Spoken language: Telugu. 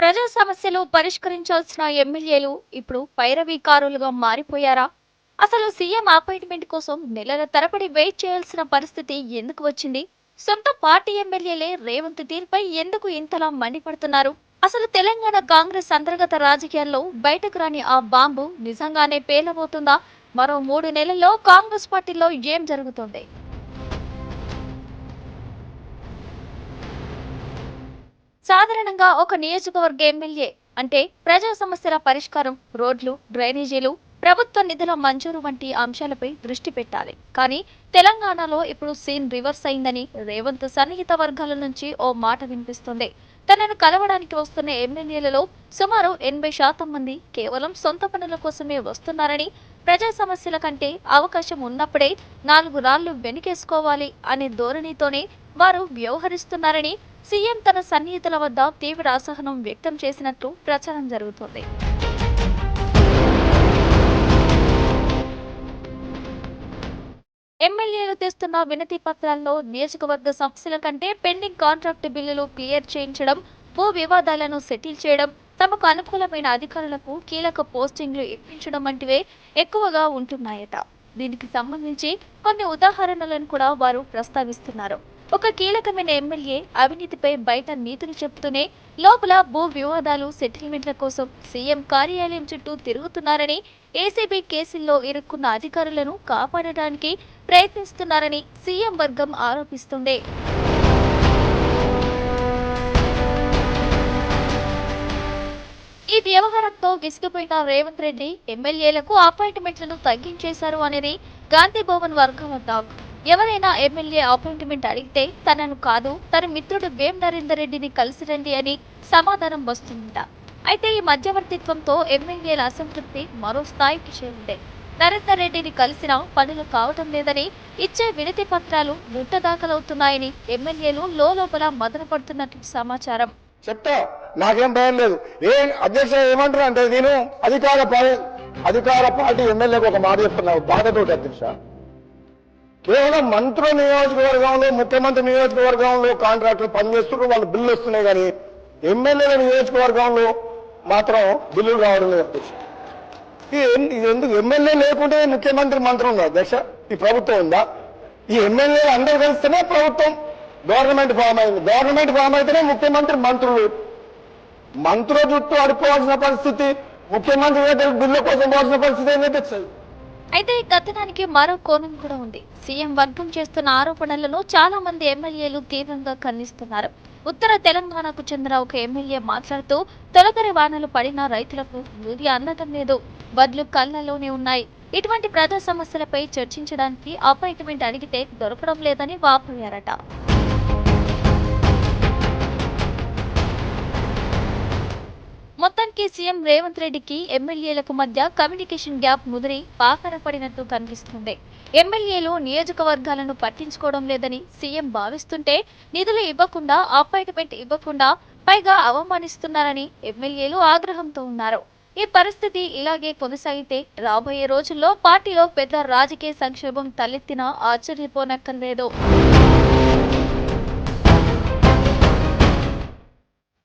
ప్రజా సమస్యలు పరిష్కరించాల్సిన ఎమ్మెల్యేలు ఇప్పుడు పైరవీకారులుగా మారిపోయారా? అసలు సీఎం అపాయింట్మెంట్ కోసం నెలల తరబడి వెయిట్ చేయాల్సిన పరిస్థితి ఎందుకు వచ్చింది? సొంత పార్టీ ఎమ్మెల్యేలే రేవంత్ తీరుపై ఎందుకు ఇంతలా మండిపడుతున్నారు? అసలు తెలంగాణ కాంగ్రెస్ అంతర్గత రాజకీయాల్లో బయటకు రాని ఆ బాంబు నిజంగానే పేలబోతుందా? మరో 3 నెలల్లో కాంగ్రెస్ పార్టీలో ఏం జరుగుతుంది? సాధారణంగా ఒక నియోజకవర్గ ఎమ్మెల్యే అంటే ప్రజా సమస్యల పరిష్కారం, రోడ్లు, డ్రైనేజీలు, ప్రభుత్వ నిధుల మంజూరు వంటి అంశాలపై దృష్టి పెట్టాలి. కానీ తెలంగాణలో ఇప్పుడు సీన్ రివర్స్ అయిందని రేవంత్ సన్నిహిత వర్గాల నుంచి ఓ మాట వినిపిస్తుంది. తనను కలవడానికి వస్తున్న ఎమ్మెల్యేలలో సుమారు 80% మంది కేవలం సొంత పనుల కోసమే వస్తున్నారని, ప్రజా సమస్యల కంటే అవకాశం ఉన్నప్పుడే 4 రాళ్లు వెనుకేసుకోవాలి అనే ధోరణితోనే వారు వ్యవహరిస్తున్నారని సీఎం తన సన్నిహితుల వద్ద తీవ్ర అసహనం వ్యక్తం చేసినట్లు ప్రచారం జరుగుతోంది. ఎమ్మెల్యేలు తెస్తున్న వినతి పత్రాల్లో నియోజకవర్గ సమస్యల కంటే పెండింగ్ కాంట్రాక్టు బిల్లులు క్లియర్ చేయించడం, భూ వివాదాలను సెటిల్ చేయడం, తమకు అనుకూలమైన అధికారులకు కీలక పోస్టింగ్లు ఇప్పించడం వంటివే ఎక్కువగా ఉంటున్నాయట. దీనికి సంబంధించి కొన్ని ఉదాహరణలను కూడా వారు ప్రస్తావిస్తున్నారు. ఒక కీలకమైన ఎమ్మెల్యే అవినీతిపై బయట నీతులు చెబుతూనే లోపల భూ వివాదాలు సెటిల్మెంట్ల కోసం సీఎం కార్యాలయం చుట్టూ తిరుగుతున్నారని, ఏసీబీ కేసుల్లో ఇరుక్కున్న అధికారులను కాపాడడానికి ప్రయత్నిస్తున్నారని సీఎం వర్గం ఆరోపిస్తుంది. ఈ వ్యవహారంతో విసిగిపోయిన రేవంత్ రెడ్డి ఎమ్మెల్యేలకు అపాయింట్మెంట్లను తగ్గించేశారు అనేది గాంధీ భవన్ వర్గాల టాక్. ఎవరైనా ఎమ్మెల్యే అపాయింట్మెంట్ అడిగితే తనను కాదు, తన మిత్రుడు వేం నరేందర్ రెడ్డిని కలిసి రండి అని సమాధానం వస్తుందట. అయితే ఈ మధ్యవర్తిత్వంతో ఎమ్మెల్యేల అసంతృప్తి మరో స్థాయికి చేరింది. నరేందర్ రెడ్డిని కలిసినా పనులు కావటం లేదని, ఇచ్చే వినతి పత్రాలు ముట్ట దాఖలవుతున్నాయని ఎమ్మెల్యేలు లోపల మదన పడుతున్నట్లు సమాచారం. చెప్తా, నాకేం భయం లేదు. అధ్యక్ష ఏమంటారు అంటే, నేను అధికార పార్టీ ఎమ్మెల్యేకి ఒక మాట చెప్తున్నావు బాధతోటి అధ్యక్ష. కేవలం మంత్రుల నియోజకవర్గంలో, ముఖ్యమంత్రి నియోజకవర్గంలో కాంట్రాక్టులు పనిచేస్తున్నారు, వాళ్ళు బిల్లు వస్తున్నాయి, కానీ ఎమ్మెల్యేల నియోజకవర్గంలో మాత్రం బిల్లులు రావడం లేదు అధ్యక్ష. ఇది ఎందుకు? ఎమ్మెల్యే లేకుంటే ముఖ్యమంత్రి మంత్రం ఉందా అధ్యక్ష? ఈ ప్రభుత్వం ఉందా? ఈ ఎమ్మెల్యేలు అందరూ కలిస్తేనే ప్రభుత్వం గవర్నమెంట్ ఫామ్ అయింది. గవర్నమెంట్ ఫామ్ అయితేనే ముఖ్యమంత్రి మంత్రులు. మంత్రుల చుట్టూ అడుకోవాల్సిన పరిస్థితి, ముఖ్యమంత్రి బిల్లు కోసం పోవాల్సిన పరిస్థితి ఏంటంటే. అయితే కథనానికి మరో కోణం కూడా ఉంది. సీఎం వర్గం చేస్తున్న ఆరోపణలను చాలా మంది ఎమ్మెల్యేలు తీవ్రంగా ఖండిస్తున్నారు. ఉత్తర తెలంగాణకు చెందిన ఒక ఎమ్మెల్యే మాట్లాడుతూ, తొలకరి వానలు పడిన రైతులకు యూరియా అందటం లేదు, వడ్లు కళ్ళలోనే ఉన్నాయి. ఇటువంటి ప్రజా సమస్యలపై చర్చించడానికి అపాయింట్మెంట్ అడిగితే దొరకడం లేదని వాపోయారట. మొత్తానికి సీఎం రేవంత్ రెడ్డికి ఎమ్మెల్యేలకు మధ్య కమ్యూనికేషన్ గ్యాప్ ముదిరి పాకర పడినట్టు కనిపిస్తుంది. ఎమ్మెల్యేలు నియోజకవర్గాలను పట్టించుకోవడం లేదని సీఎం భావిస్తుంటే, నిధులు ఇవ్వకుండా, అపాయింట్మెంట్ ఇవ్వకుండా, పైగా అవమానిస్తున్నారని ఎమ్మెల్యేలు ఆగ్రహంతో ఉన్నారు. ఈ పరిస్థితి ఇలాగే కొనసాగితే రాబోయే రోజుల్లో పార్టీలో పెద్ద రాజకీయ సంక్షోభం తలెత్తినా ఆశ్చర్యపోనక్కర్లేదు.